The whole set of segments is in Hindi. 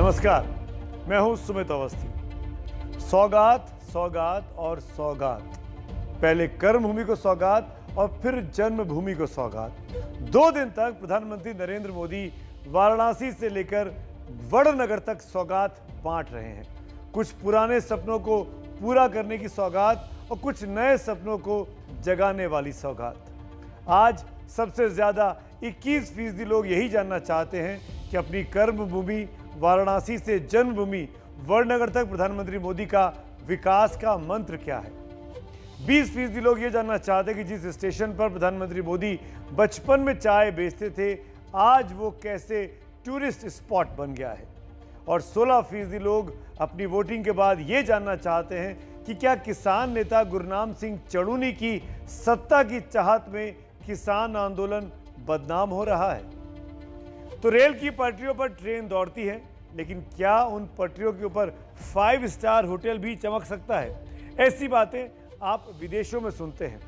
नमस्कार, मैं हूं सुमित अवस्थी। सौगात, सौगात और सौगात। पहले कर्मभूमि को सौगात और फिर जन्मभूमि को सौगात। 2 दिन तक प्रधानमंत्री नरेंद्र मोदी वाराणसी से लेकर वडनगर तक सौगात बांट रहे हैं। कुछ पुराने सपनों को पूरा करने की सौगात और कुछ नए सपनों को जगाने वाली सौगात। आज सबसे ज्यादा 21% लोग यही जानना चाहते हैं कि अपनी कर्मभूमि वाराणसी से जन्मभूमि वडनगर तक प्रधानमंत्री मोदी का विकास का मंत्र क्या है। 20% लोग ये जानना चाहते हैं कि जिस स्टेशन पर प्रधानमंत्री मोदी बचपन में चाय बेचते थे, आज वो कैसे टूरिस्ट स्पॉट बन गया है। और 16% लोग अपनी वोटिंग के बाद ये जानना चाहते हैं कि क्या किसान नेता गुरनाम सिंह चढ़ूनी की सत्ता की चाहत में किसान आंदोलन बदनाम हो रहा है। तो रेल की पटरियों पर ट्रेन दौड़ती है, लेकिन क्या उन पटरियों के ऊपर 5 स्टार होटल भी चमक सकता है? ऐसी बातें आप विदेशों में सुनते हैं।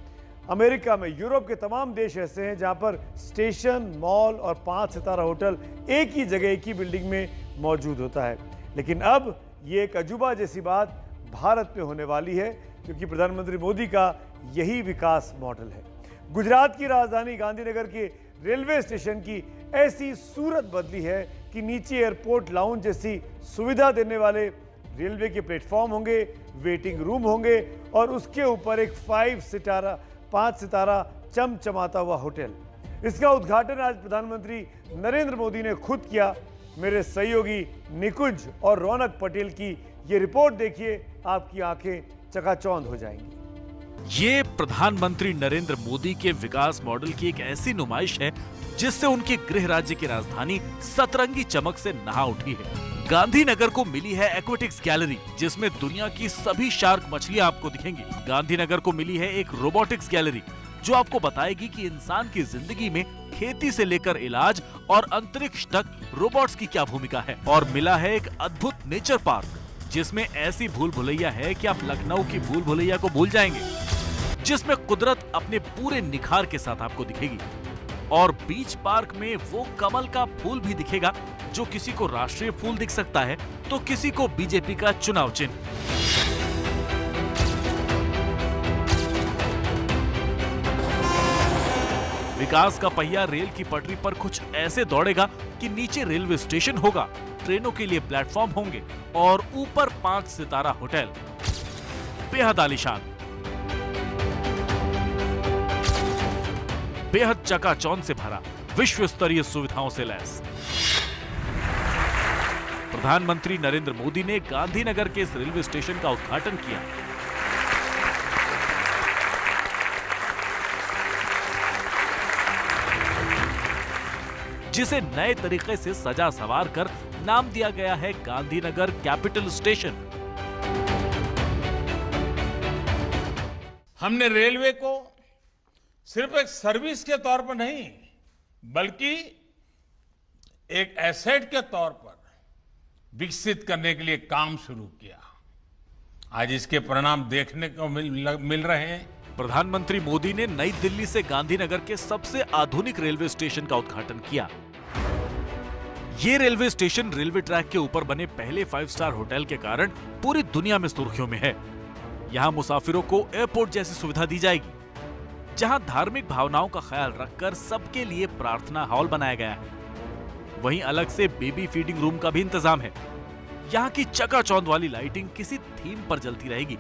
अमेरिका में, यूरोप के तमाम देश ऐसे हैं जहां पर स्टेशन, मॉल और 5 सितारा होटल एक ही जगह, एक ही बिल्डिंग में मौजूद होता है। लेकिन अब ये एक अजूबा जैसी बात भारत में होने वाली है, क्योंकि प्रधानमंत्री मोदी का यही विकास मॉडल है। गुजरात की राजधानी गांधीनगर के रेलवे स्टेशन की ऐसी सूरत बदली है कि नीचे एयरपोर्ट लाउंज जैसी सुविधा देने वाले रेलवे के प्लेटफॉर्म होंगे, वेटिंग रूम होंगे और उसके ऊपर एक 5 सितारा चमचमाता हुआ होटल। इसका उद्घाटन आज प्रधानमंत्री नरेंद्र मोदी ने खुद किया। मेरे सहयोगी निकुंज और रौनक पटेल की ये रिपोर्ट देखिए, आपकी आंखें चकाचौंध हो जाएंगी। ये प्रधानमंत्री नरेंद्र मोदी के विकास मॉडल की एक ऐसी नुमाइश है जिससे उनके गृह राज्य की राजधानी सतरंगी चमक से नहा उठी है। गांधीनगर को मिली है एक्वेटिक्स गैलरी, जिसमें दुनिया की सभी शार्क मछलियां आपको दिखेंगी। गांधीनगर को मिली है एक रोबोटिक्स गैलरी, जो आपको बताएगी कि इंसान की जिंदगी में खेती से लेकर इलाज और अंतरिक्ष तक रोबोट्स की क्या भूमिका है। और मिला है एक अद्भुत नेचर पार्क, जिसमें ऐसी भूल भुलैया है कि आप लखनऊ की भूल भुलैया को भूल जाएंगे, जिसमें कुदरत अपने पूरे निखार के साथ आपको दिखेगी। और बीच पार्क में वो कमल का फूल भी दिखेगा, जो किसी को राष्ट्रीय फूल दिख सकता है तो किसी को बीजेपी का चुनाव चिन्ह। विकास का पहिया रेल की पटरी पर कुछ ऐसे दौड़ेगा कि नीचे रेलवे स्टेशन होगा, ट्रेनों के लिए प्लेटफॉर्म होंगे और ऊपर 5 सितारा होटल। बेहद आलीशान, बेहद चकाचौंध से भरा, विश्व स्तरीय सुविधाओं से लैस। प्रधानमंत्री नरेंद्र मोदी ने गांधीनगर के इस रेलवे स्टेशन का उद्घाटन किया। जिसे नए तरीके से सजा सवार कर नाम दिया गया है गांधीनगर कैपिटल स्टेशन। हमने रेलवे को सिर्फ एक सर्विस के तौर पर नहीं, बल्कि एक एसेट के तौर पर विकसित करने के लिए काम शुरू किया। आज इसके परिणाम देखने को मिल रहे हैं। प्रधानमंत्री मोदी ने नई दिल्ली से गांधीनगर के सबसे आधुनिक रेलवे स्टेशन का उद्घाटन किया। ये रेलवे स्टेशन रेलवे ट्रैक के ऊपर बने पहले 5 स्टार होटल के कारण पूरी दुनिया में सुर्खियों में है। यहाँ मुसाफिरों को एयरपोर्ट जैसी सुविधा दी जाएगी, जहां धार्मिक भावनाओं का ख्याल रखकर सबके लिए प्रार्थना हॉल बनाया गया है। वहीं अलग से बेबी फीडिंग रूम का भी इंतजाम है। यहाँ की चकाचौंध वाली लाइटिंग किसी थीम पर जलती रहेगी।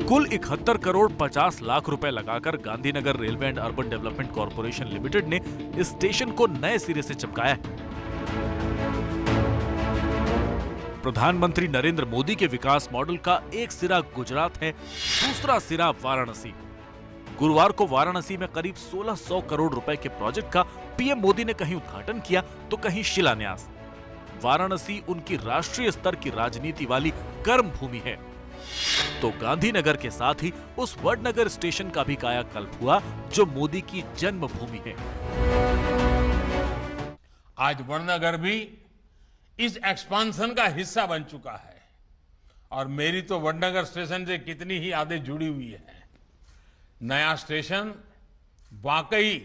कुल 71 करोड़ 50 लाख रुपए लगाकर Gandhinagar railway and urban development corporation limited ने इस स्टेशन को नए सिरे से चमकाया है। प्रधानमंत्री नरेंद्र मोदी के विकास मॉडल का एक सिरा गुजरात है, दूसरा सिरा वाराणसी। गुरुवार को वाराणसी में करीब 1600 करोड़ रुपए के प्रोजेक्ट का पीएम मोदी ने कहीं उद्घाटन किया तो कहीं शिलान्यास। वाराणसी उनकी राष्ट्रीय स्तर की राजनीति वाली कर्म भूमि है, तो गांधीनगर के साथ ही उस वडनगर स्टेशन का भी कायाकल्प हुआ, जो मोदी की जन्मभूमि है। आज वडनगर भी इस एक्सपांशन का हिस्सा बन चुका है और मेरी तो वडनगर स्टेशन से कितनी ही यादें जुड़ी हुई है। नया स्टेशन वाकई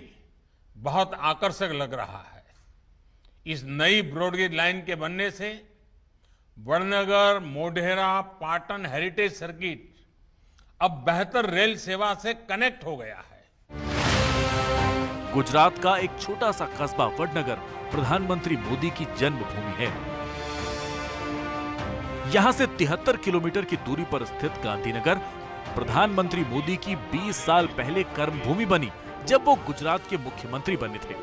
बहुत आकर्षक लग रहा है। इस नई ब्रॉडगेज लाइन के बनने से वडनगर, मोढेरा, पाटन हेरिटेज सर्किट अब बेहतर रेल सेवा से कनेक्ट हो गया है। गुजरात का एक छोटा सा कस्बा वडनगर प्रधानमंत्री मोदी की जन्मभूमि है। यहां से 73 किलोमीटर की दूरी पर स्थित गांधीनगर प्रधानमंत्री मोदी की 20 साल पहले कर्मभूमि बनी, जब वो गुजरात के मुख्यमंत्री बने थे।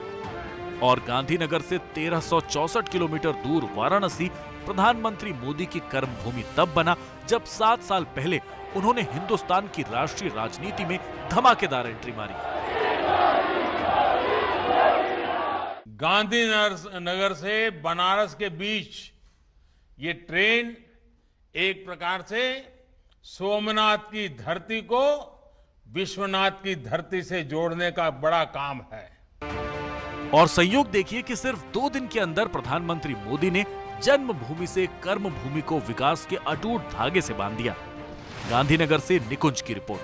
और गांधीनगर से 1364 किलोमीटर दूर वाराणसी प्रधानमंत्री मोदी की कर्मभूमि तब बना जब 7 साल पहले उन्होंने हिंदुस्तान की राष्ट्रीय राजनीति में धमाकेदार एंट्री मारी। गांधीनगर से बनारस के बीच ये ट्रेन एक प्रकार से सोमनाथ की धरती को विश्वनाथ की धरती से जोड़ने का बड़ा काम है। और संयोग देखिए कि सिर्फ 2 दिन के अंदर प्रधानमंत्री मोदी ने जन्मभूमि से कर्मभूमि को विकास के अटूट धागे से बांध दिया। गांधीनगर से निकुंज की रिपोर्ट।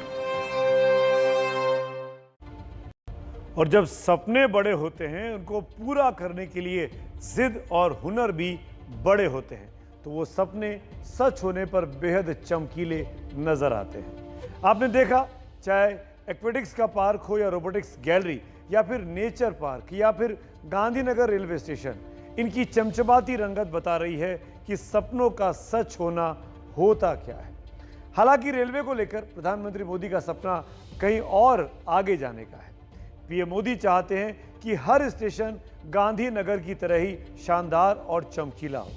और जब सपने बड़े होते हैं, उनको पूरा करने के लिए जिद और हुनर भी बड़े होते हैं, तो वो सपने सच होने पर बेहद चमकीले नजर आते हैं। आपने देखा, चाहे एक्वेटिक्स का पार्क हो या रोबोटिक्स गैलरी या फिर नेचर पार्क या फिर गांधीनगर रेलवे स्टेशन, इनकी चमचमाती रंगत बता रही है कि सपनों का सच होना होता क्या है। हालांकि रेलवे को लेकर प्रधानमंत्री मोदी का सपना कहीं और आगे जाने का है। पीएम मोदी चाहते हैं कि हर स्टेशन गांधीनगर की तरह ही शानदार और चमकीला हो।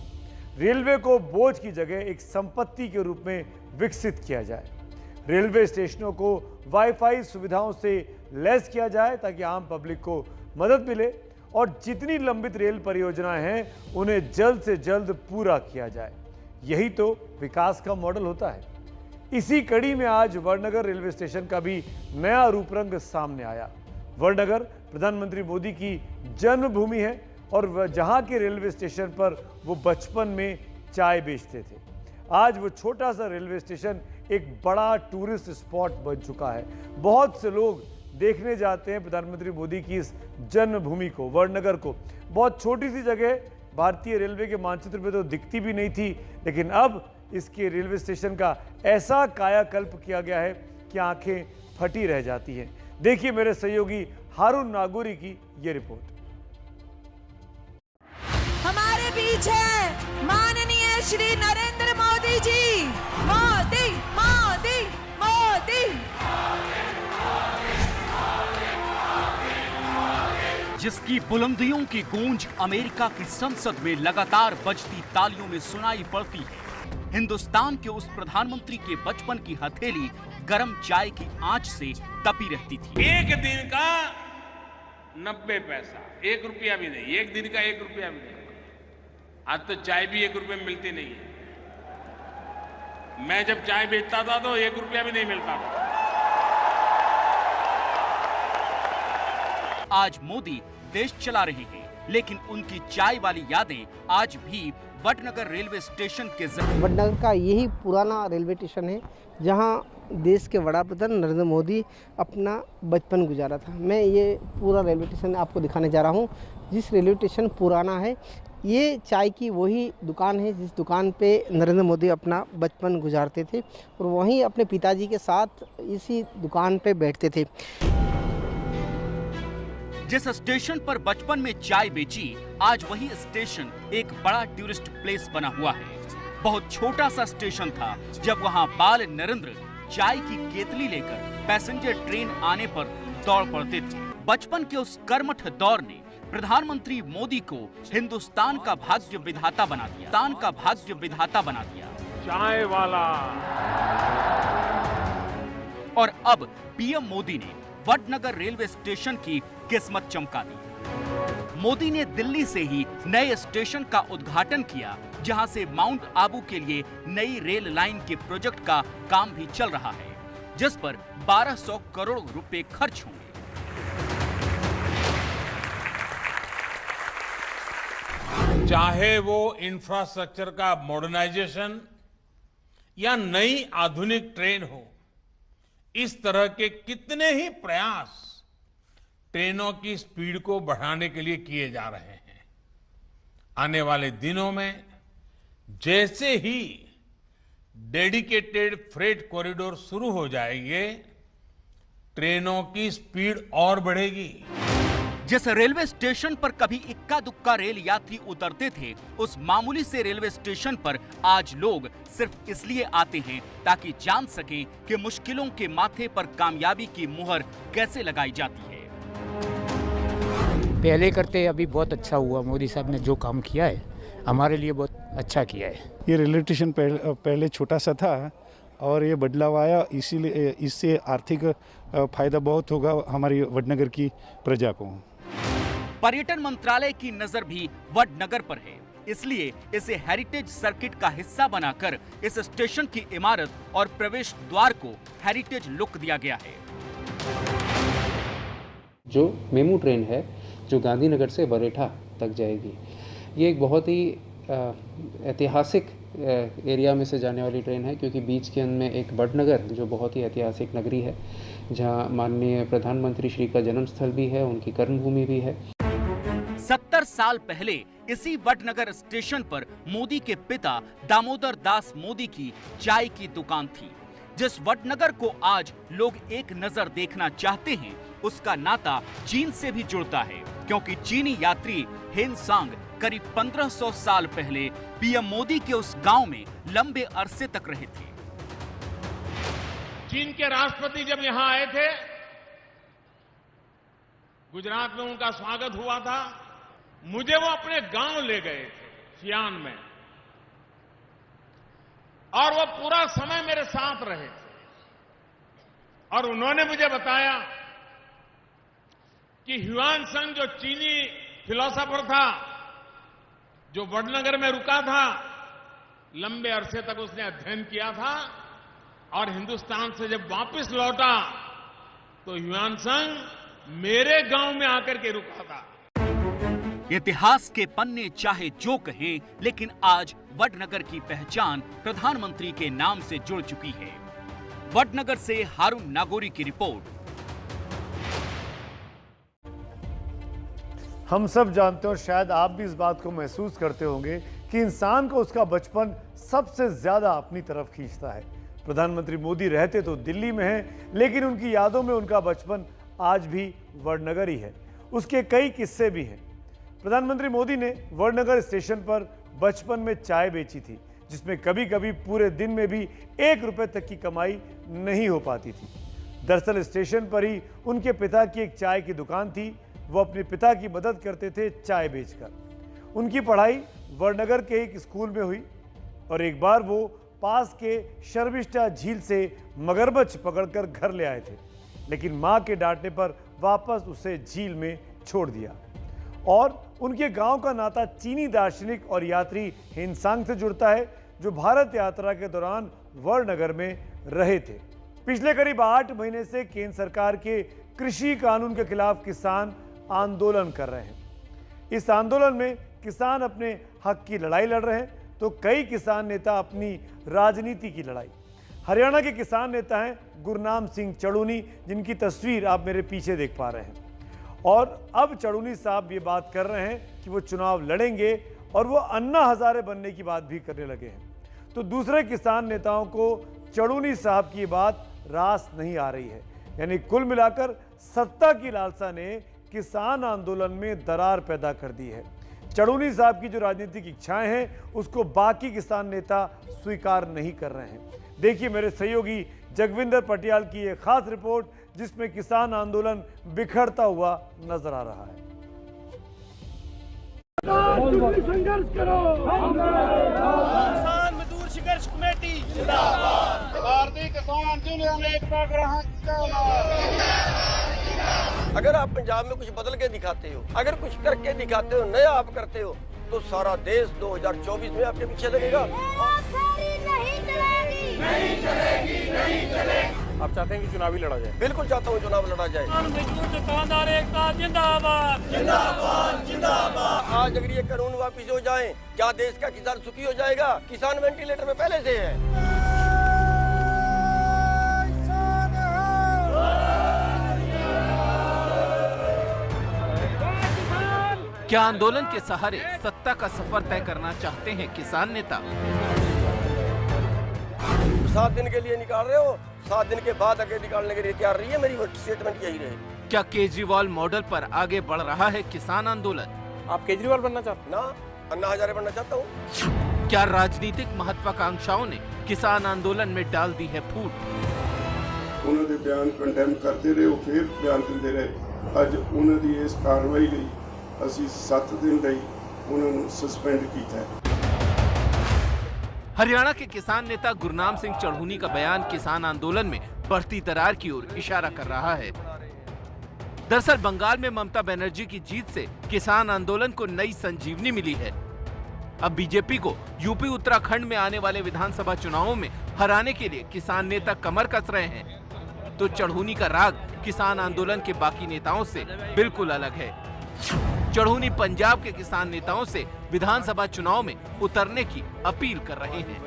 रेलवे को बोझ की जगह एक संपत्ति के रूप में विकसित किया जाए। रेलवे स्टेशनों को वाईफाई सुविधाओं से लैस किया जाए ताकि आम पब्लिक को मदद मिले, और जितनी लंबित रेल परियोजनाएं हैं उन्हें जल्द से जल्द पूरा किया जाए। यही तो विकास का मॉडल होता है। इसी कड़ी में आज वडनगर रेलवे स्टेशन का भी नया रूपरंग सामने आया। वडनगर प्रधानमंत्री मोदी की जन्मभूमि है और जहां के रेलवे स्टेशन पर वो बचपन में चाय बेचते थे, आज वो छोटा सा रेलवे स्टेशन एक बड़ा टूरिस्ट स्पॉट बन चुका है। बहुत से लोग देखने जाते हैं प्रधानमंत्री मोदी की इस जन्मभूमि को, वडनगर को। बहुत छोटी सी जगह भारतीय रेलवे के मानचित्र में तो दिखती भी नहीं थी, लेकिन अब इसके रेलवे स्टेशन का ऐसा कायाकल्प किया गया है कि आंखें फटी रह जाती हैं। देखिए मेरे सहयोगी हारून नागौरी की ये रिपोर्ट। हमारे बीच है माननीय श्री नरेंद्र मोदी जी। मोदी मोदी मोदी। जिसकी बुलंदियों की गूंज अमेरिका की संसद में लगातार बजती तालियों में सुनाई पड़ती है। हिंदुस्तान के उस प्रधानमंत्री के बचपन की हथेली गरम चाय की आंच से तपी रहती थी। एक दिन का 90 पैसा, 1 रुपया भी नहीं। एक दिन का 1 रुपया भी नहीं। आज तो चाय भी 1 रुपये में मिलती नहीं है। मैं जब चाय बेचता था तो 1 रुपया भी नहीं मिलता था। आज मोदी देश चला रहे हैं, लेकिन उनकी चाय वाली यादें आज भी वडनगर रेलवे स्टेशन के वडनगर का यही पुराना रेलवे स्टेशन है जहां देश के वड़ा प्रधान नरेंद्र मोदी अपना बचपन गुजारा था। मैं ये पूरा रेलवे स्टेशन आपको दिखाने जा रहा हूं। जिस रेलवे स्टेशन पुराना है, ये चाय की वही दुकान है जिस दुकान पे नरेंद्र मोदी अपना बचपन गुजारते थे और वहीं अपने पिताजी के साथ इसी दुकान पे बैठते थे। जिस स्टेशन पर बचपन में चाय बेची, आज वही स्टेशन एक बड़ा टूरिस्ट प्लेस बना हुआ है। बहुत छोटा सा स्टेशन था जब वहां बाल नरेंद्र चाय की केतली लेकर पैसेंजर ट्रेन आने पर दौड़ पड़ते थे। बचपन के उस कर्मठ दौर ने प्रधानमंत्री मोदी को हिंदुस्तान का भाग्य विधाता बना दिया। चाय वाला। और अब पीएम मोदी ने वडनगर रेलवे स्टेशन की किस्मत चमका दी। मोदी ने दिल्ली से ही नए स्टेशन का उद्घाटन किया, जहां से माउंट आबू के लिए नई रेल लाइन के प्रोजेक्ट का काम भी चल रहा है, जिस पर 1200 करोड़ रुपए खर्च होंगे। चाहे वो इंफ्रास्ट्रक्चर का मॉडर्नाइजेशन या नई आधुनिक ट्रेन हो, इस तरह के कितने ही प्रयास ट्रेनों की स्पीड को बढ़ाने के लिए किए जा रहे हैं। आने वाले दिनों में जैसे ही डेडिकेटेड फ्रेट कॉरिडोर शुरू हो जाएंगे, ट्रेनों की स्पीड और बढ़ेगी। जिस रेलवे स्टेशन पर कभी इक्का दुक्का रेल यात्री उतरते थे, उस मामूली से रेलवे स्टेशन पर आज लोग सिर्फ इसलिए आते हैं ताकि जान सकें कि मुश्किलों के माथे पर कामयाबी की मुहर कैसे लगाई जाती है। पहले करते अभी बहुत अच्छा हुआ। मोदी साहब ने जो काम किया है हमारे लिए बहुत अच्छा किया है। ये रेलवे स्टेशन पहले छोटा सा था और ये बदलाव आया, इसीलिए इससे आर्थिक फायदा बहुत होगा हमारी वडनगर की प्रजा को। पर्यटन मंत्रालय की नजर भी वडनगर पर है, इसलिए इसे हेरिटेज सर्किट का हिस्सा बनाकर इस स्टेशन की इमारत और प्रवेश द्वार को हेरिटेज लुक दिया गया है। जो मेमू ट्रेन है जो गांधीनगर से बरेठा तक जाएगी, ये एक बहुत ही ऐतिहासिक एरिया में से जाने वाली ट्रेन है, क्योंकि बीच के अंत में एक वडनगर जो बहुत ही ऐतिहासिक नगरी है, जहां माननीय प्रधानमंत्री श्री का जन्म स्थल भी है, उनकी कर्मभूमि भी है। 70 साल पहले इसी वडनगर स्टेशन पर मोदी के पिता दामोदर दास मोदी की चाय की दुकान थी। जिस वडनगर को आज लोग एक नजर देखना चाहते हैं, उसका नाता चीन से भी जुड़ता है, क्योंकि चीनी यात्री हेन सांग करीब 1500 साल पहले पीएम मोदी के उस गांव में लंबे अरसे तक रहे थे। चीन के राष्ट्रपति जब यहां आए थे, गुजरात में उनका स्वागत हुआ था। मुझे वो अपने गांव ले गए थे, सियान में, और वो पूरा समय मेरे साथ रहे थे। और उन्होंने मुझे बताया कि ह्यूआन सांग जो चीनी फिलोसोफर था, जो वडनगर में रुका था, लंबे अरसे तक उसने अध्ययन किया था, और हिंदुस्तान से जब वापस लौटा तो ह्यूआन सांग मेरे गांव में आकर के रुका था। इतिहास के पन्ने चाहे जो कहें, लेकिन आज वडनगर की पहचान प्रधानमंत्री के नाम से जुड़ चुकी है। वडनगर से हारून नागौरी की रिपोर्ट। हम सब जानते हो, शायद आप भी इस बात को महसूस करते होंगे कि इंसान को उसका बचपन सबसे ज्यादा अपनी तरफ खींचता है। प्रधानमंत्री मोदी रहते तो दिल्ली में हैं, लेकिन उनकी यादों में उनका बचपन आज भी वडनगर ही है। उसके कई किस्से भी हैं। प्रधानमंत्री मोदी ने वडनगर स्टेशन पर बचपन में चाय बेची थी, जिसमें कभी कभी पूरे दिन में भी 1 रुपए तक की कमाई नहीं हो पाती थी। दरअसल स्टेशन पर ही उनके पिता की एक चाय की दुकान थी। वो अपने पिता की मदद करते थे चाय बेचकर। उनकी पढ़ाई वडनगर के एक स्कूल में हुई और एक बार वो पास के शर्मिष्ठा झील से मगरमच्छ पकड़कर घर ले आए थे, लेकिन मां के डांटने पर वापस उसे झील में छोड़ दिया। और उनके गांव का नाता चीनी दार्शनिक और यात्री हेन सांग से जुड़ता है, जो भारत यात्रा के दौरान वडनगर में रहे थे। पिछले करीब 8 महीने से केंद्र सरकार के कृषि कानून के खिलाफ किसान आंदोलन कर रहे हैं। इस आंदोलन में किसान अपने हक की लड़ाई लड़ रहे हैं, तो कई किसान नेता अपनी राजनीति की लड़ाई। हरियाणा के किसान नेता हैं गुरनाम सिंह चड़ूनी, जिनकी तस्वीर आप मेरे पीछे देख पा रहे हैं। और अब चड़ूनी साहब ये बात कर रहे हैं कि वो चुनाव लड़ेंगे और वो अन्ना हजारे बनने की बात भी करने लगे हैं। तो दूसरे किसान नेताओं को चड़ूनी साहब की बात रास नहीं आ रही है। यानी कुल मिलाकर सत्ता की लालसा ने किसान आंदोलन में दरार पैदा कर दी है। चड़ूनी साहब की जो राजनीतिक इच्छाएं हैं, उसको बाकी किसान नेता स्वीकार नहीं कर रहे हैं। देखिए मेरे सहयोगी जगविंदर पटियाल की एक खास रिपोर्ट, जिसमें किसान आंदोलन बिखरता हुआ नजर आ रहा है। संघर्ष करो, किसान मजदूर संघर्ष कमेटी जिंदाबाद, भारतीय किसान यूनियन एकता ग्रहण जिंदाबाद। अगर आप पंजाब में कुछ बदल के दिखाते हो, अगर कुछ करके दिखाते हो, नया आप करते हो, तो सारा देश 2024 में आपके पीछे लगेगा। नहीं चलेगी। आप चाहते हैं कि चुनावी लड़ा जाए? बिल्कुल चाहता हूँ चुनाव लड़ा जाए। दुकानदार एकता जिंदाबाद, जिंदाबाद, जिंदाबाद। आज अगर ये कानून वापिस हो जाए, क्या देश का किसान सुखी हो जाएगा? किसान वेंटिलेटर में पहले से है। क्या आंदोलन के सहारे सत्ता का सफर तय करना चाहते हैं किसान नेता? 7 दिन के लिए निकाल रहे हो, 7 दिन के बाद आगे निकालने के लिए तैयार रही है। मेरी स्टेटमेंट यही रहे। क्या केजरीवाल मॉडल पर आगे बढ़ रहा है किसान आंदोलन? आप केजरीवाल बनना चाहते ना? अन्ना हजारे बनना चाहता हूँ। क्या राजनीतिक महत्वाकांक्षाओं ने किसान आंदोलन में डाल दी है फूट? उन्होंने बयान कंडेम करते रहे, फिर बयान देते रहे। अज उन्होंने इस कार्रवाई ਲਈ ਅਸੀਂ 7 दिन ਲਈ ਉਹਨਾਂ ਨੂੰ सस्पेंड ਕੀਤਾ है। हरियाणा के किसान नेता गुरनाम सिंह चढ़ूनी का बयान किसान आंदोलन में बढ़ती दरार की ओर इशारा कर रहा है। दरअसल बंगाल में ममता बनर्जी की जीत से किसान आंदोलन को नई संजीवनी मिली है। अब बीजेपी को यूपी उत्तराखंड में आने वाले विधानसभा चुनावों में हराने के लिए किसान नेता कमर कस रहे हैं। तो चढ़ूनी का राग किसान आंदोलन के बाकी नेताओं से बिल्कुल अलग है। चढ़ूनी पंजाब के किसान नेताओं से विधानसभा चुनाव में उतरने की अपील कर रहे हैं।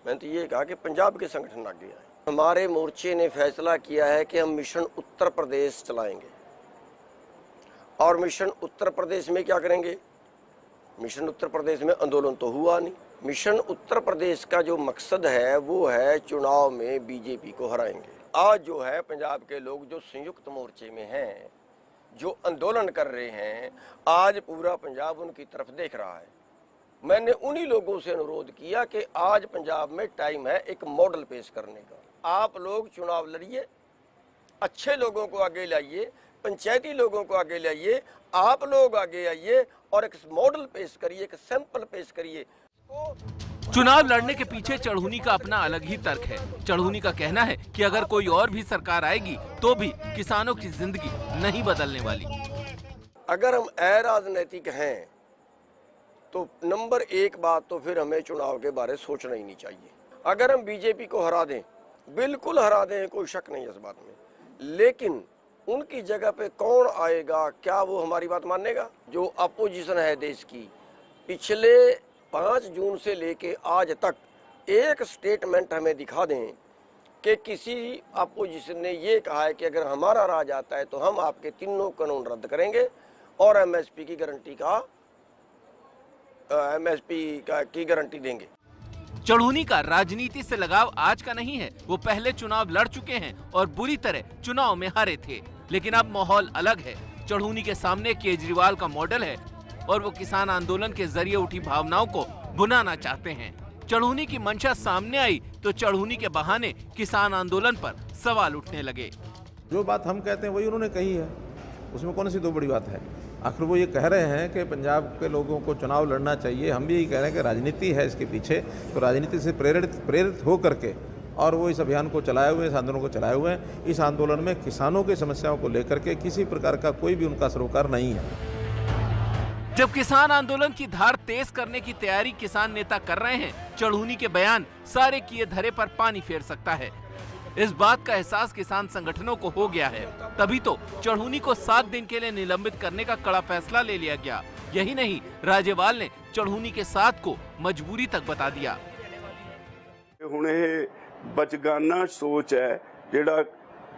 मैंने तो ये कहा कि पंजाब के संगठन आ गया है। हमारे मोर्चे ने फैसला किया है कि हम मिशन उत्तर प्रदेश चलाएंगे। और मिशन उत्तर प्रदेश में क्या करेंगे? मिशन उत्तर प्रदेश में आंदोलन तो हुआ नहीं। मिशन उत्तर प्रदेश का जो मकसद है वो है चुनाव में बीजेपी को हराएंगे। आज जो है पंजाब के लोग जो संयुक्त मोर्चे में हैं, जो आंदोलन कर रहे हैं, आज पूरा पंजाब उनकी तरफ देख रहा है। मैंने उन्हीं लोगों से अनुरोध किया कि आज पंजाब में टाइम है एक मॉडल पेश करने का। आप लोग चुनाव लड़िए, अच्छे लोगों को आगे लाइए, पंचायती लोगों को आगे लाइए, आप लोग आगे आइए और एक मॉडल पेश करिए, एक सैंपल पेश करिए। चुनाव लड़ने के पीछे चढ़ूनी का अपना अलग ही तर्क है। चढ़ूनी का कहना है कि अगर कोई और भी सरकार आएगी तो भी किसानों की जिंदगी नहीं बदलने वाली। अगर हम अराजनीतिक हैं तो नंबर 1 बात तो फिर हमें चुनाव के बारे सोचना ही नहीं चाहिए। अगर हम बीजेपी को हरा दें, बिल्कुल हरा दें, कोई शक नहीं है इस बात में, लेकिन उनकी जगह पे कौन आएगा, क्या वो हमारी बात मानेगा? जो अपोजिशन है देश की, पिछले 5 जून से लेके आज तक एक स्टेटमेंट हमें दिखा दें कि किसी अपोजिशन ने ये कहा है कि अगर हमारा राज आता है तो हम आपके तीनों कानून रद्द करेंगे और एमएसपी की गारंटी देंगे। चढ़ूनी का राजनीति से लगाव आज का नहीं है। वो पहले चुनाव लड़ चुके हैं और बुरी तरह चुनाव में हारे थे, लेकिन अब माहौल अलग है। चढ़ूनी के सामने केजरीवाल का मॉडल है और वो किसान आंदोलन के जरिए उठी भावनाओं को भुनाना चाहते हैं। चढ़ूनी की मंशा सामने आई तो चढ़ूनी के बहाने किसान आंदोलन पर सवाल उठने लगे। जो बात हम कहते हैं वही उन्होंने कही है, उसमें कौन सी दो बड़ी बात है? आखिर वो ये कह रहे हैं कि पंजाब के लोगों को चुनाव लड़ना चाहिए। हम भी यही कह रहे हैं कि राजनीति है इसके पीछे, तो राजनीति से प्रेरित हो करके और वो इस अभियान को चलाए हुए, इस आंदोलन को चलाए हुए हैं। इस आंदोलन में किसानों की समस्याओं को लेकर के किसी प्रकार का कोई भी उनका सरोकार नहीं है। जब किसान आंदोलन की धार तेज करने की तैयारी किसान नेता कर रहे हैं, चढ़ूनी के बयान सारे किए धरे पर पानी फेर सकता है। इस बात का एहसास किसान संगठनों को हो गया है, तभी तो चढ़ूनी को 7 दिन के लिए निलंबित करने का कड़ा फैसला ले लिया गया। यही नहीं, राज्यपाल ने चढ़ूनी के साथ को मजबूरी तक बता दिया। हुण ये बचगाना सोच है जिहड़ा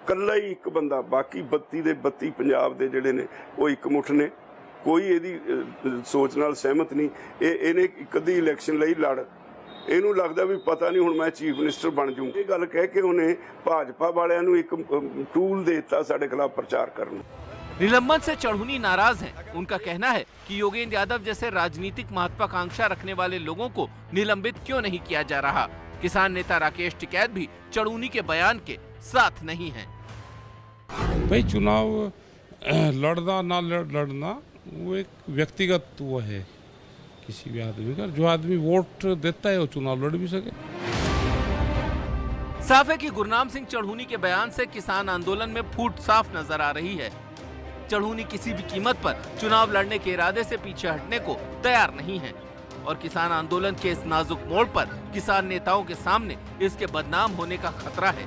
कल्ला ही एक बंदा, बाकी 32 ਦੇ 32 पंजाब ਦੇ ਜਿਹੜੇ ਨੇ ਉਹ ਇਕਮੁੱਠ ਨੇ, कोई ਇਹਦੀ सोच नाल सहमत नहीं। ਇਹਨੇ ਕਦੀ ਇਲੈਕਸ਼ਨ ਲਈ ਲੜ, ਇਹਨੂੰ ਲੱਗਦਾ ਵੀ ਪਤਾ ਨਹੀਂ ਹੁਣ ਮੈਂ ਚੀਫ ਮਿਨਿਸਟਰ ਬਣ ਜਾਊਂ। ਇਹ ਗੱਲ ਕਹਿ ਕੇ ਉਹਨੇ ਭਾਜਪਾ ਵਾਲਿਆਂ ਨੂੰ ਇੱਕ ਟੂਲ ਦੇ ਦਿੱਤਾ ਸਾਡੇ ਖਿਲਾਫ ਪ੍ਰਚਾਰ ਕਰਨ। निलंबन से चढ़ूनी नाराज हैं। उनका कहना है कि योगेंद्र यादव जैसे राजनीतिक महत्वाकांक्षा रखने वाले लोगों को निलंबित क्यों नहीं किया जा रहा। किसान नेता राकेश टिकैत भी चढ़ूनी के बयान के साथ नहीं हैं। भाई चुनाव लड़ना ना लड़ना वो एक व्यक्तिगत वो है किसी भी आदमी का। जो आदमी वोट देता है वो चुनाव लड़ भी सके। साफ है कि गुरनाम सिंह चढ़ूनी के बयान से किसान आंदोलन में फूट साफ नजर आ रही है। चढ़ूनी किसी भी कीमत पर चुनाव लड़ने के इरादे से पीछे हटने को तैयार नहीं है और किसान आंदोलन के इस नाजुक मोड़ पर किसान नेताओं के सामने इसके बदनाम होने का खतरा है।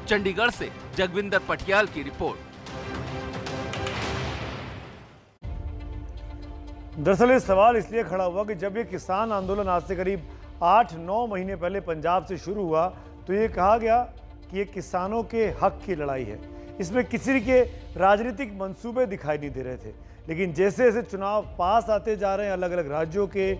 चंडीगढ़ से जगविंदर पटियाल की रिपोर्ट। दरअसल ये सवाल इसलिए खड़ा हुआ कि जब ये किसान आंदोलन आज से करीब 8-9 महीने पहले पंजाब से शुरू हुआ तो ये कहा गया कि ये किसानों के हक की लड़ाई है। इसमें किसी के राजनीतिक मंसूबे दिखाई नहीं दे रहे थे, लेकिन जैसे जैसे चुनाव पास आते जा रहे हैं अलग अलग राज्यों के,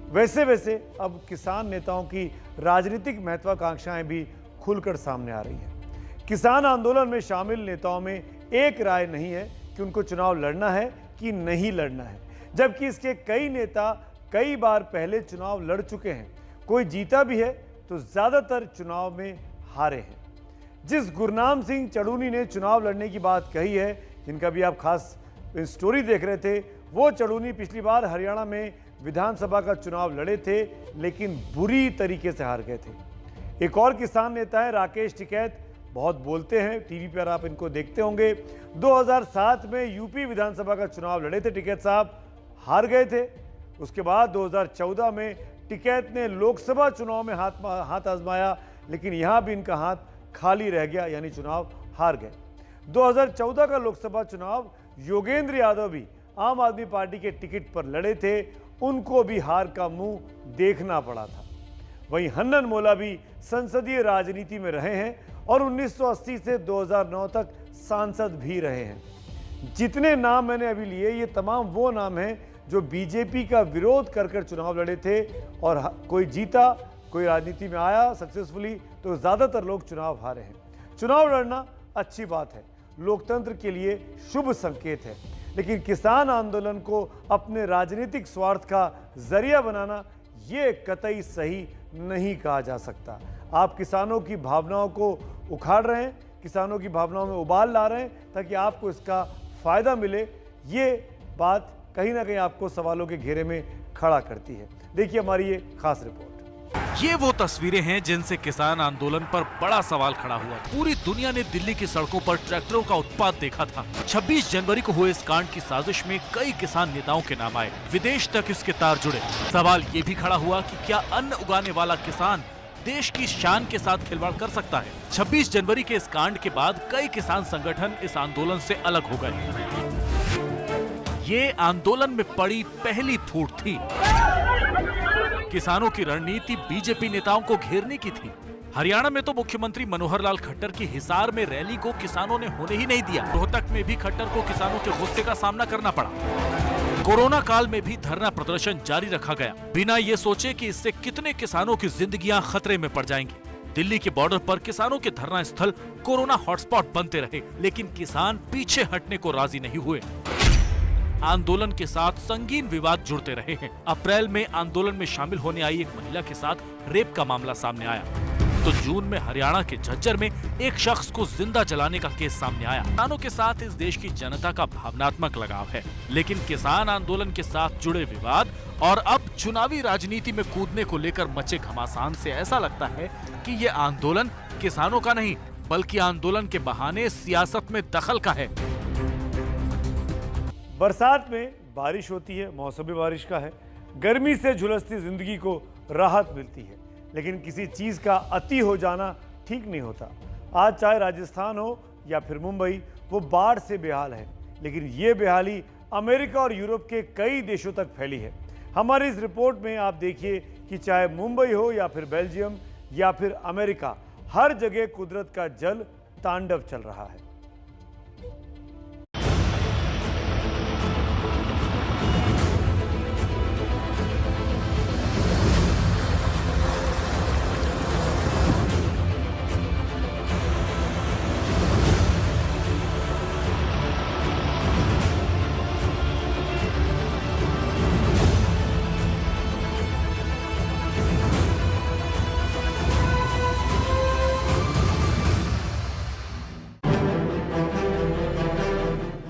वैसे वैसे अब किसान नेताओं की राजनीतिक महत्वाकांक्षाएं भी खुलकर सामने आ रही हैं। किसान आंदोलन में शामिल नेताओं में एक राय नहीं है कि उनको चुनाव लड़ना है कि नहीं लड़ना है, जबकि इसके कई नेता कई बार पहले चुनाव लड़ चुके हैं। कोई जीता भी है तो ज्यादातर चुनाव में हारे हैं। जिस गुरनाम सिंह चड़ूनी ने चुनाव लड़ने की बात कही है, जिनका भी आप खास स्टोरी देख रहे थे, वो चड़ूनी पिछली बार हरियाणा में विधानसभा का चुनाव लड़े थे, लेकिन बुरी तरीके से हार गए थे। एक और किसान नेता है राकेश टिकैत, बहुत बोलते हैं, टीवी पर आप इनको देखते होंगे। 2007 में यूपी विधानसभा का चुनाव लड़े थे टिकैत साहब, हार गए थे। उसके बाद 2014 में टिकैत ने लोकसभा चुनाव में हाथ आजमाया, लेकिन यहां भी इनका हाथ खाली रह गया, यानी चुनाव हार गए। 2014 का लोकसभा चुनाव योगेंद्र यादव भी आम आदमी पार्टी के टिकट पर लड़े थे, उनको भी हार का मुंह देखना पड़ा था। वहीं हन्नन मोला भी संसदीय राजनीति में रहे हैं और 1980 से 2009 तक सांसद भी रहे हैं। जितने नाम मैंने अभी लिए, ये तमाम वो नाम हैं जो बीजेपी का विरोध कर चुनाव लड़े थे, और कोई जीता, कोई राजनीति में आया सक्सेसफुली, तो ज़्यादातर लोग चुनाव हारे हैं। चुनाव लड़ना अच्छी बात है, लोकतंत्र के लिए शुभ संकेत है, लेकिन किसान आंदोलन को अपने राजनीतिक स्वार्थ का जरिया बनाना ये कतई सही नहीं कहा जा सकता। आप किसानों की भावनाओं को उखाड़ रहे हैं, किसानों की भावनाओं में उबाल ला रहे हैं ताकि आपको इसका फायदा मिले। ये बात कहीं ना कहीं आपको सवालों के घेरे में खड़ा करती है। देखिए हमारी ये खास रिपोर्ट। ये वो तस्वीरें हैं जिनसे किसान आंदोलन पर बड़ा सवाल खड़ा हुआ। पूरी दुनिया ने दिल्ली की सड़कों पर ट्रैक्टरों का उत्पात देखा था। 26 जनवरी को हुए इस कांड की साजिश में कई किसान नेताओं के नाम आए, विदेश तक इसके तार जुड़े। सवाल ये भी खड़ा हुआ कि क्या अन्न उगाने वाला किसान देश की शान के साथ खिलवाड़ कर सकता है। 26 जनवरी के इस कांड के बाद कई किसान संगठन इस आंदोलन से अलग हो गए। ये आंदोलन में पड़ी पहली फूट थी। किसानों की रणनीति बीजेपी नेताओं को घेरने की थी। हरियाणा में तो मुख्यमंत्री मनोहर लाल खट्टर की हिसार में रैली को किसानों ने होने ही नहीं दिया। रोहतक में भी खट्टर को किसानों के गुस्से का सामना करना पड़ा। कोरोना काल में भी धरना प्रदर्शन जारी रखा गया, बिना ये सोचे कि इससे कितने किसानों की जिंदगियां खतरे में पड़ जाएंगी। दिल्ली के बॉर्डर पर किसानों के धरना स्थल कोरोना हॉटस्पॉट बनते रहे, लेकिन किसान पीछे हटने को राजी नहीं हुए। आंदोलन के साथ संगीन विवाद जुड़ते रहे हैं। अप्रैल में आंदोलन में शामिल होने आई एक महिला के साथ रेप का मामला सामने आया, तो जून में हरियाणा के झज्जर में एक शख्स को जिंदा जलाने का केस सामने आया। किसानों के साथ इस देश की जनता का भावनात्मक लगाव है, लेकिन किसान आंदोलन के साथ जुड़े विवाद और अब चुनावी राजनीति में कूदने को लेकर मचे घमासान से ऐसा लगता है कि ये आंदोलन किसानों का नहीं, बल्कि आंदोलन के बहाने सियासत में दखल का है। बरसात में बारिश होती है, मौसमी बारिश का है, गर्मी से झुलसती जिंदगी को राहत मिलती है, लेकिन किसी चीज का अति हो जाना ठीक नहीं होता। आज चाहे राजस्थान हो या फिर मुंबई, वो बाढ़ से बेहाल है, लेकिन ये बेहाली अमेरिका और यूरोप के कई देशों तक फैली है। हमारी इस रिपोर्ट में आप देखिए कि चाहे मुंबई हो या फिर बेल्जियम या फिर अमेरिका, हर जगह कुदरत का जल तांडव चल रहा है।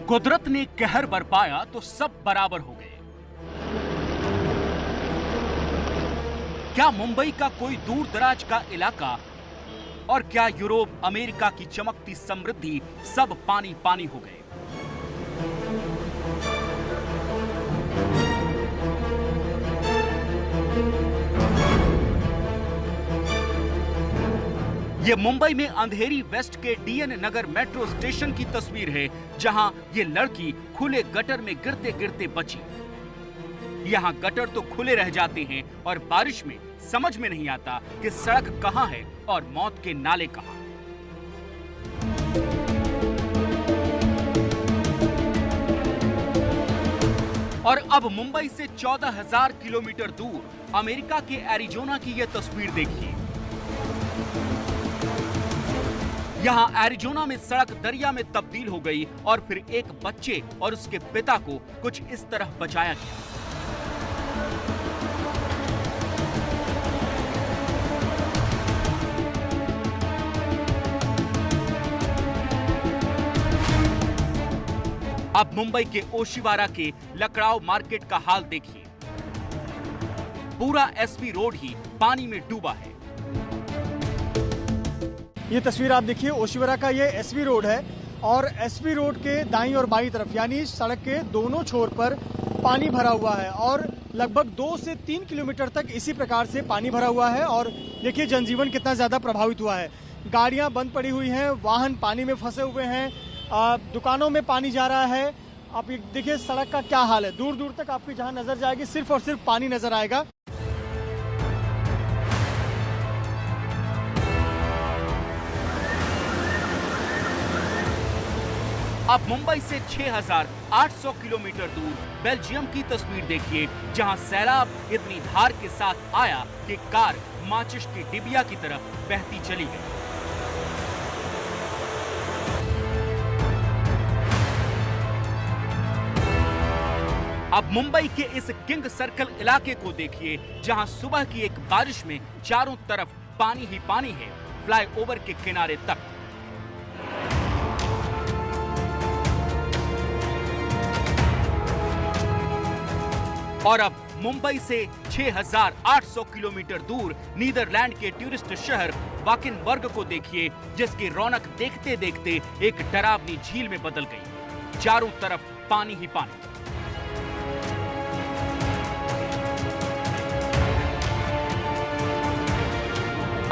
कुदरत ने कहर बरपाया तो सब बराबर हो गए। क्या मुंबई का कोई दूर दराज का इलाका और क्या यूरोप अमेरिका की चमकती समृद्धि सब पानी पानी हो गए। ये मुंबई में अंधेरी वेस्ट के डीएन नगर मेट्रो स्टेशन की तस्वीर है, जहां ये लड़की खुले गटर में गिरते गिरते बची। यहाँ गटर तो खुले रह जाते हैं और बारिश में समझ में नहीं आता कि सड़क कहाँ है और मौत के नाले कहाँ। और अब मुंबई से 14,000 किलोमीटर दूर अमेरिका के एरिजोना की यह तस्वीर देखिए। यहाँ एरिजोना में सड़क दरिया में तब्दील हो गई और फिर एक बच्चे और उसके पिता को कुछ इस तरह बचाया गया। अब मुंबई के ओशिवारा के लकड़ाव मार्केट का हाल देखिए। पूरा एसवी रोड ही पानी में डूबा है। ये तस्वीर आप देखिए, ओशिवारा का ये एसवी रोड है और एसवी रोड के दाईं और बाईं तरफ यानी सड़क के दोनों छोर पर पानी भरा हुआ है और लगभग 2 से 3 किलोमीटर तक इसी प्रकार से पानी भरा हुआ है। और देखिए जनजीवन कितना ज्यादा प्रभावित हुआ है। गाड़ियां बंद पड़ी हुई हैं, वाहन पानी में फंसे हुए हैं, दुकानों में पानी जा रहा है। आप देखिए सड़क का क्या हाल है, दूर दूर तक आपकी जहां नजर जाएगी सिर्फ और सिर्फ पानी नजर आएगा। अब मुंबई से 6,800 किलोमीटर दूर बेल्जियम की तस्वीर देखिए, जहां सैलाब इतनी धार के साथ आया कि कार माचिस की डिबिया की तरफ बहती चली गई। अब मुंबई के इस किंग सर्कल इलाके को देखिए, जहां सुबह की एक बारिश में चारों तरफ पानी ही पानी है, फ्लाईओवर के किनारे तक। और अब मुंबई से 6,800 किलोमीटर दूर नीदरलैंड के टूरिस्ट शहर वाकिनबर्ग को देखिए, जिसकी रौनक देखते देखते एक डरावनी झील में बदल गई। चारों तरफ पानी ही पानी।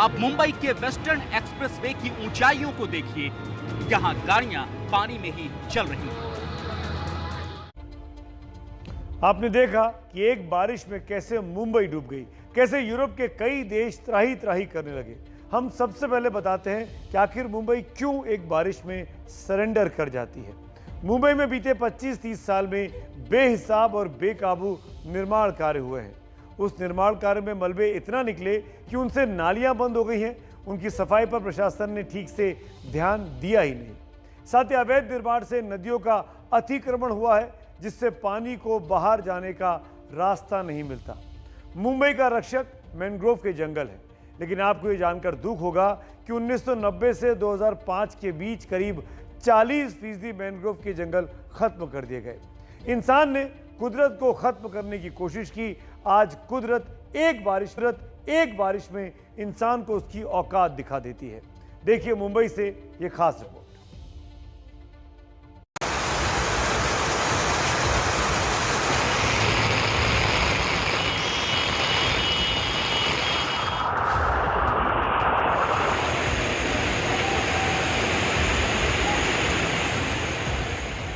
अब मुंबई के वेस्टर्न एक्सप्रेसवे की ऊंचाइयों को देखिए, जहां गाड़ियां पानी में ही चल रही हैं। आपने देखा कि एक बारिश में कैसे मुंबई डूब गई, कैसे यूरोप के कई देश त्राही त्राही करने लगे। हम सबसे पहले बताते हैं कि आखिर मुंबई क्यों एक बारिश में सरेंडर कर जाती है। मुंबई में बीते 25-30 साल में बेहिसाब और बेकाबू निर्माण कार्य हुए हैं। उस निर्माण कार्य में मलबे इतना निकले कि उनसे नालियां बंद हो गई हैं। उनकी सफाई पर प्रशासन ने ठीक से ध्यान दिया ही नहीं। साथ ही अवैध निर्माण से नदियों का अतिक्रमण हुआ है, जिससे पानी को बाहर जाने का रास्ता नहीं मिलता। मुंबई का रक्षक मैंग्रोव के जंगल है, लेकिन आपको ये जानकर दुख होगा कि 1990 से 2005 के बीच करीब 40% मैंग्रोव के जंगल खत्म कर दिए गए। इंसान ने कुदरत को खत्म करने की कोशिश की। आज कुदरत एक बारिश में इंसान को उसकी औकात दिखा देती है। देखिए मुंबई से ये खास रिपोर्ट।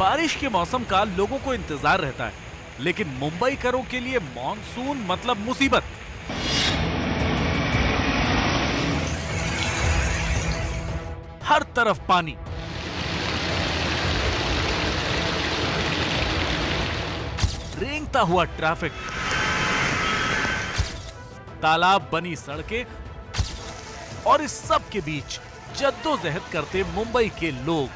बारिश के मौसम का लोगों को इंतजार रहता है, लेकिन मुंबईकरों के लिए मॉनसून मतलब मुसीबत। हर तरफ पानी, रेंगता हुआ ट्रैफिक, तालाब बनी सड़कें और इस सब के बीच जद्दोजहद करते मुंबई के लोग।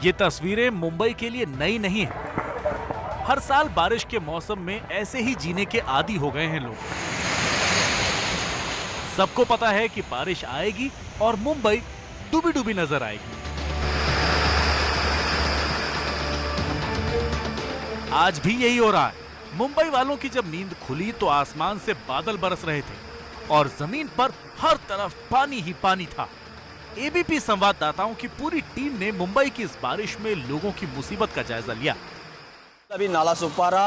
ये तस्वीरें मुंबई के लिए नई नहीं है। हर साल बारिश के मौसम में ऐसे ही जीने के आदी हो गए हैं लोग। सबको पता है कि बारिश आएगी और मुंबई डूबी डूबी नजर आएगी। आज भी यही हो रहा है। मुंबई वालों की जब नींद खुली तो आसमान से बादल बरस रहे थे और जमीन पर हर तरफ पानी ही पानी था। एबीपी संवाददाताओं की पूरी टीम ने मुंबई की इस बारिश में लोगों की मुसीबत का जायजा लिया। अभी नाला सुपारा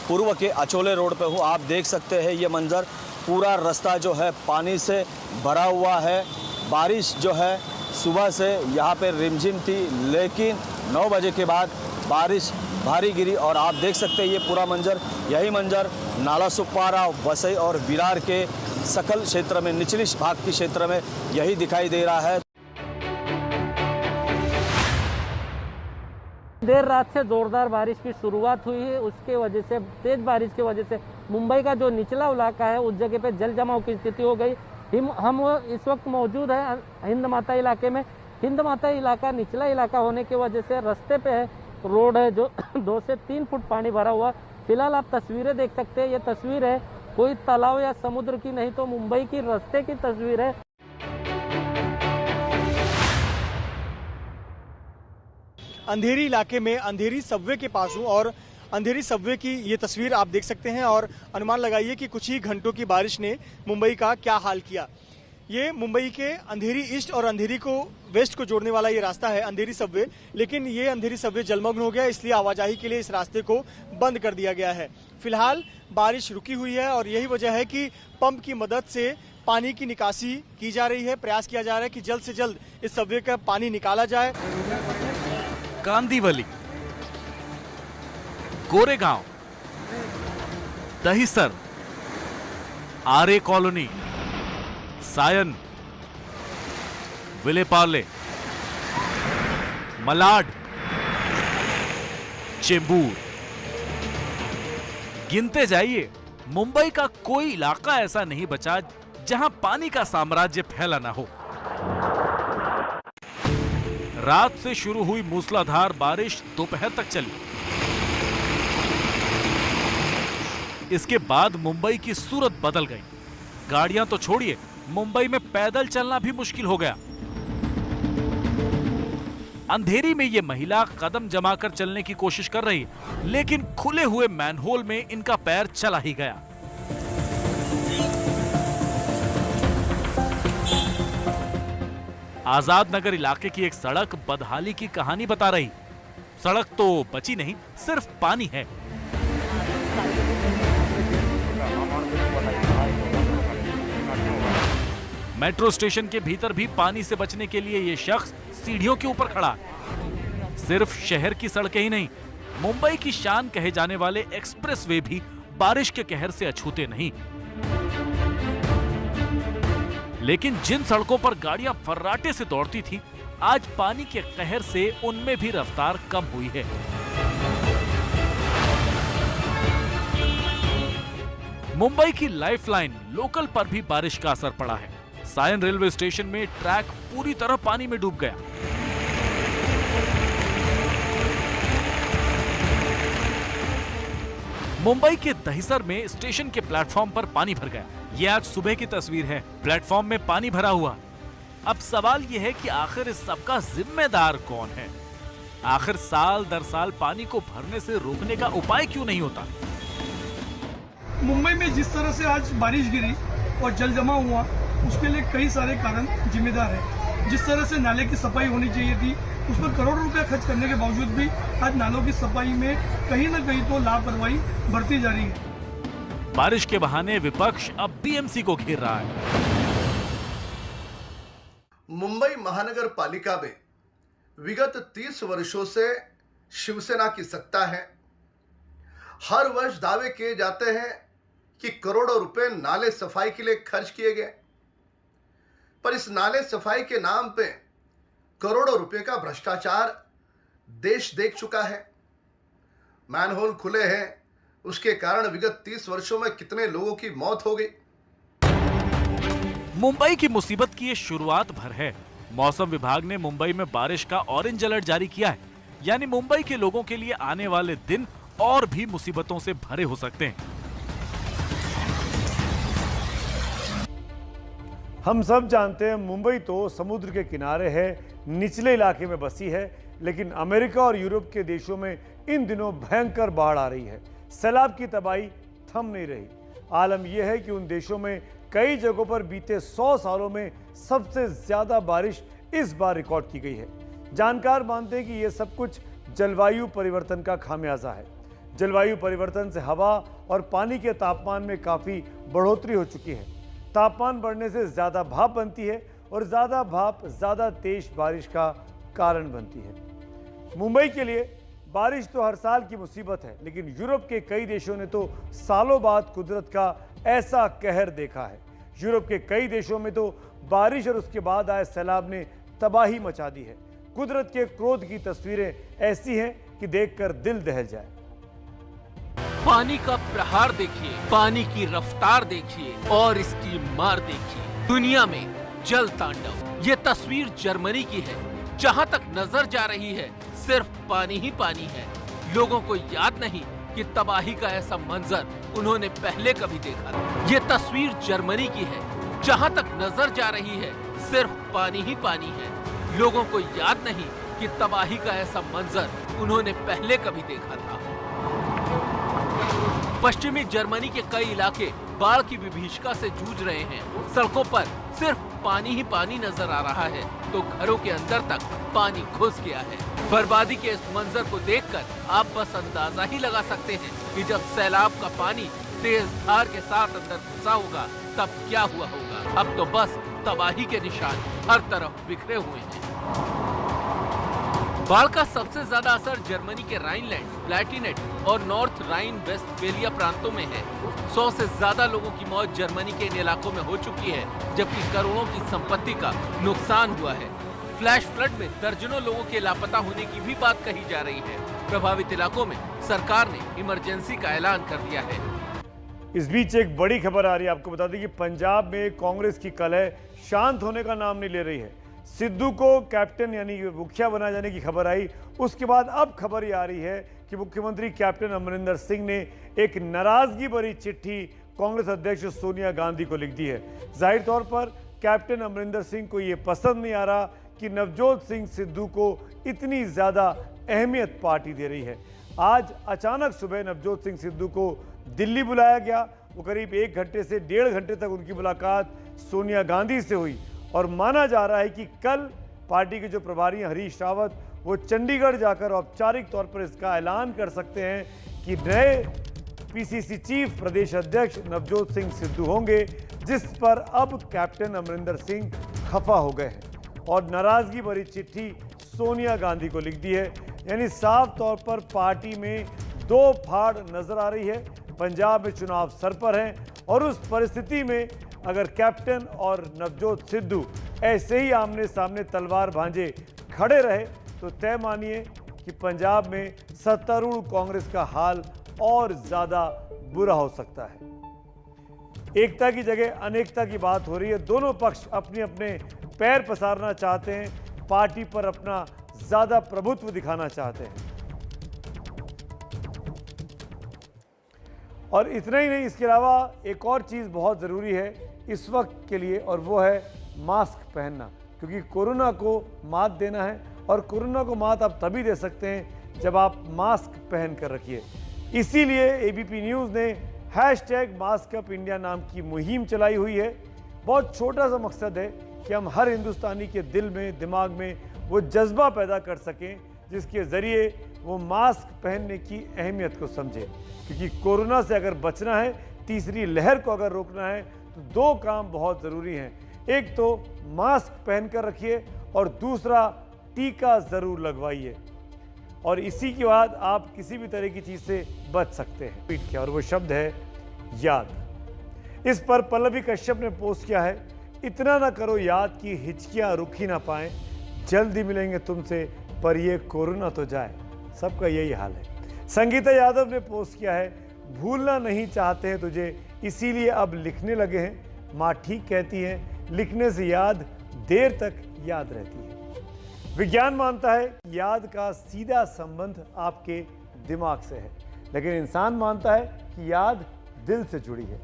पूर्व के अचोले रोड पे हूँ। आप देख सकते हैं ये मंजर, पूरा रास्ता जो है पानी से भरा हुआ है। बारिश जो है सुबह से यहाँ पे रिमझिम थी, लेकिन 9 बजे के बाद बारिश भारी गिरी और आप देख सकते हैं ये पूरा मंजर, यही मंजर नाला सुपारा, वसई और विरार के सकल क्षेत्र में, निचली भाग के क्षेत्र में यही दिखाई दे रहा है। देर रात से जोरदार बारिश की शुरुआत हुई है, उसके वजह से तेज बारिश की वजह से मुंबई का जो निचला इलाका है उस जगह पे जल जमाव की स्थिति हो गई। हम इस वक्त मौजूद है हिंद माता इलाके में। हिंद माता इलाका निचला इलाका होने की वजह से रास्ते पे है, रोड है जो 2 से 3 फुट पानी भरा हुआ। फिलहाल आप तस्वीरें देख सकते हैं, ये तस्वीर है कोई तालाब या समुद्र की नहीं तो मुंबई की रास्ते की तस्वीर है। अंधेरी इलाके में अंधेरी सबवे के पास हूँ और अंधेरी सबवे की ये तस्वीर आप देख सकते हैं और अनुमान लगाइए कि कुछ ही घंटों की बारिश ने मुंबई का क्या हाल किया। ये मुंबई के अंधेरी ईस्ट और अंधेरी को वेस्ट को जोड़ने वाला ये रास्ता है अंधेरी सबवे, लेकिन ये अंधेरी सबवे जलमग्न हो गया, इसलिए आवाजाही के लिए इस रास्ते को बंद कर दिया गया है। फिलहाल बारिश रुकी हुई है और यही वजह है कि पंप की मदद से पानी की निकासी की जा रही है। प्रयास किया जा रहा है कि जल्द से जल्द इस सबवे का पानी निकाला जाए। कांदीवली, गोरेगांव, दहिसर, आरे कॉलोनी, सायन, विलेपार्ले, मलाड, चेंबूर, गिनते जाइए। मुंबई का कोई इलाका ऐसा नहीं बचा जहां पानी का साम्राज्य फैला ना हो। रात से शुरू हुई मूसलाधार बारिश दोपहर तक चली। इसके बाद मुंबई की सूरत बदल गई। गाड़ियां तो छोड़िए, मुंबई में पैदल चलना भी मुश्किल हो गया। अंधेरी में यह महिला कदम जमाकर चलने की कोशिश कर रही, लेकिन खुले हुए मैनहोल में इनका पैर चला ही गया। आजाद नगर इलाके की एक सड़क बदहाली की कहानी बता रही। सड़क तो बची नहीं, सिर्फ पानी है। मेट्रो स्टेशन के भीतर भी पानी से बचने के लिए यह शख्स सीढ़ियों के ऊपर खड़ा है। सिर्फ शहर की सड़कें ही नहीं, मुंबई की शान कहे जाने वाले एक्सप्रेसवे भी बारिश के कहर से अछूते नहीं। लेकिन जिन सड़कों पर गाड़ियां फर्राटे से दौड़ती थी, आज पानी के कहर से उनमें भी रफ्तार कम हुई है। मुंबई की लाइफलाइन लोकल पर भी बारिश का असर पड़ा है। सायन रेलवे स्टेशन में ट्रैक पूरी तरह पानी में डूब गया। मुंबई के दहिसर में स्टेशन के प्लेटफॉर्म पर पानी भर गया। यह आज सुबह की तस्वीर है। प्लेटफॉर्म में पानी भरा हुआ। अब सवाल यह है कि आखिर इस सबका जिम्मेदार कौन है? आखिर साल दर साल पानी को भरने से रोकने का उपाय क्यों नहीं होता? मुंबई में जिस तरह से आज बारिश गिरी और जल जमा हुआ, उसके लिए कई सारे कारण जिम्मेदार है। जिस तरह से नाले की सफाई होनी चाहिए थी, उस पर करोड़ों रुपए खर्च करने के बावजूद भी आज नालों की सफाई में कहीं न कहीं तो लापरवाही बढ़ती जा रही है। बारिश के बहाने विपक्ष अब बीएमसी को घेर रहा है। मुंबई महानगर पालिका में विगत 30 वर्षों से शिवसेना की सत्ता है। हर वर्ष दावे किए जाते हैं कि करोड़ों रुपए नाले सफाई के लिए खर्च किए गए, पर इस नाले सफाई के नाम पे करोड़ों रुपए का भ्रष्टाचार देश देख चुका है। मैनहोल खुले हैं, उसके कारण विगत 30 वर्षों में कितने लोगों की मौत हो गई। मुंबई की मुसीबत की ये शुरुआत भर है। मौसम विभाग ने मुंबई में बारिश का ऑरेंज अलर्ट जारी किया है, यानी मुंबई के लोगों के लिए आने वाले दिन और भी मुसीबतों से भरे हो सकते हैं। हम सब जानते हैं मुंबई तो समुद्र के किनारे है, निचले इलाके में बसी है, लेकिन अमेरिका और यूरोप के देशों में इन दिनों भयंकर बाढ़ आ रही है। सैलाब की तबाही थम नहीं रही। आलम यह है कि उन देशों में कई जगहों पर बीते 100 सालों में सबसे ज्यादा बारिश इस बार रिकॉर्ड की गई है। जानकार मानते हैं कि यह सब कुछ जलवायु परिवर्तन का खामियाजा है। जलवायु परिवर्तन से हवा और पानी के तापमान में काफी बढ़ोतरी हो चुकी है। तापमान बढ़ने से ज्यादा भाप बनती है और ज्यादा भाप ज्यादा तेज बारिश का कारण बनती है। मुंबई के लिए बारिश तो हर साल की मुसीबत है, लेकिन यूरोप के कई देशों ने तो सालों बाद कुदरत का ऐसा कहर देखा है। यूरोप के कई देशों में तो बारिश और उसके बाद आए सैलाब ने तबाही मचा दी है। कुदरत के क्रोध की तस्वीरें ऐसी हैं कि देखकर दिल दहल जाए। पानी का प्रहार देखिए, पानी की रफ्तार देखिए और इसकी मार देखिए। दुनिया में जल तांडव। ये तस्वीर जर्मनी की है। जहां तक नजर जा रही है सिर्फ पानी ही पानी है। लोगों को याद नहीं कि तबाही का ऐसा मंजर उन्होंने पहले कभी देखा था। ये तस्वीर जर्मनी की है। जहां तक नजर जा रही है सिर्फ पानी ही पानी है। लोगों को याद नहीं कि तबाही का ऐसा मंजर उन्होंने पहले कभी देखा था। पश्चिमी जर्मनी के कई इलाके बाढ़ की विभीषिका से जूझ रहे हैं। सड़कों पर सिर्फ पानी ही पानी नजर आ रहा है तो घरों के अंदर तक पानी घुस गया है। बर्बादी के इस मंजर को देखकर आप बस अंदाजा ही लगा सकते हैं कि जब सैलाब का पानी तेज धार के साथ अंदर घुसा होगा तब क्या हुआ होगा। अब तो बस तबाही के निशान हर तरफ बिखरे हुए हैं। बाढ़ का सबसे ज्यादा असर जर्मनी के राइनलैंड, प्लैटिनेट और नॉर्थ राइन वेस्टफेलिया प्रांतों में है। 100 से ज्यादा लोगों की मौत जर्मनी के इन इलाकों में हो चुकी है, जबकि करोड़ों की संपत्ति का नुकसान हुआ है। फ्लैश फ्लड में दर्जनों लोगों के लापता होने की भी बात कही जा रही है। प्रभावित इलाकों में सरकार ने इमरजेंसी का ऐलान कर दिया है। इस बीच एक बड़ी खबर आ रही है, आपको बता दें कि पंजाब में कांग्रेस की कलह शांत होने का नाम नहीं ले रही है। सिद्धू को कैप्टन यानी मुखिया बनाए जाने की खबर आई, उसके बाद अब खबर ये आ रही है कि मुख्यमंत्री कैप्टन अमरिंदर सिंह ने एक नाराजगी भरी चिट्ठी कांग्रेस अध्यक्ष सोनिया गांधी को लिख दी है। जाहिर तौर पर कैप्टन अमरिंदर सिंह को ये पसंद नहीं आ रहा कि नवजोत सिंह सिद्धू को इतनी ज़्यादा अहमियत पार्टी दे रही है। आज अचानक सुबह नवजोत सिंह सिद्धू को दिल्ली बुलाया गया। वो करीब 1 घंटे से 1.5 घंटे तक उनकी मुलाकात सोनिया गांधी से हुई और माना जा रहा है कि कल पार्टी के जो प्रभारी हरीश रावत वो चंडीगढ़ जाकर औपचारिक तौर पर इसका ऐलान कर सकते हैं कि नए पीसीसी चीफ प्रदेश अध्यक्ष नवजोत सिंह सिद्धू होंगे, जिस पर अब कैप्टन अमरिंदर सिंह खफा हो गए हैं और नाराजगी भरी चिट्ठी सोनिया गांधी को लिख दी है। यानी साफ तौर पर पार्टी में दो फाड़ नजर आ रही है। पंजाब में चुनाव सर पर है और उस परिस्थिति में अगर कैप्टन और नवजोत सिद्धू ऐसे ही आमने सामने तलवार भांजे खड़े रहे तो तय मानिए कि पंजाब में सत्तारूढ़ कांग्रेस का हाल और ज्यादा बुरा हो सकता है। एकता की जगह अनेकता की बात हो रही है। दोनों पक्ष अपने अपने पैर पसारना चाहते हैं, पार्टी पर अपना ज्यादा प्रभुत्व दिखाना चाहते हैं। और इतना ही नहीं, इसके अलावा एक और चीज़ बहुत ज़रूरी है इस वक्त के लिए और वो है मास्क पहनना, क्योंकि कोरोना को मात देना है और कोरोना को मात आप तभी दे सकते हैं जब आप मास्क पहन कर रखिए। इसीलिए एबीपी न्यूज़ ने #MaskUpIndia नाम की मुहिम चलाई हुई है। बहुत छोटा सा मकसद है कि हम हर हिंदुस्तानी के दिल में, दिमाग में वो जज्बा पैदा कर सकें जिसके ज़रिए वो मास्क पहनने की अहमियत को समझे, क्योंकि कोरोना से अगर बचना है, तीसरी लहर को अगर रोकना है तो 2 काम बहुत ज़रूरी हैं। एक तो मास्क पहनकर रखिए और दूसरा टीका ज़रूर लगवाइए और इसी के बाद आप किसी भी तरह की चीज़ से बच सकते हैं। ट्वीट किया और वो शब्द है याद। इस पर पल्लवी कश्यप ने पोस्ट किया है, इतना ना करो याद की हिचकियाँ रुक ही ना पाएँ, जल्दी मिलेंगे तुमसे पर ये कोरोना तो जाए। सबका यही हाल है। संगीता यादव ने पोस्ट किया है, भूलना नहीं चाहते हैं तुझे इसीलिए अब लिखने लगे हैं। माँ ठीक कहती है, लिखने से याद देर तक याद रहती है। विज्ञान मानता है याद का सीधा संबंध आपके दिमाग से है, लेकिन इंसान मानता है कि याद दिल से जुड़ी है।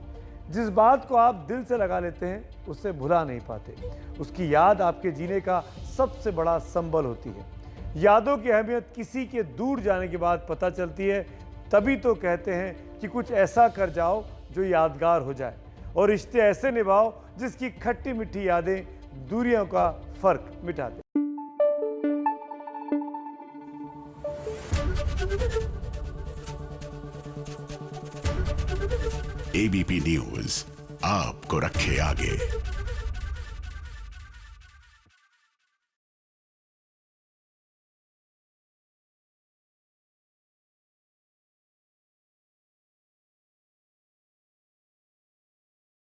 जिस बात को आप दिल से लगा लेते हैं उससे भुला नहीं पाते। उसकी याद आपके जीने का सबसे बड़ा संबल होती है। यादों की अहमियत किसी के दूर जाने के बाद पता चलती है, तभी तो कहते हैं कि कुछ ऐसा कर जाओ जो यादगार हो जाए और रिश्ते ऐसे निभाओ जिसकी खट्टी मीठी यादें दूरियों का फर्क मिटा दे। एबीपी न्यूज़ आपको रखे आगे।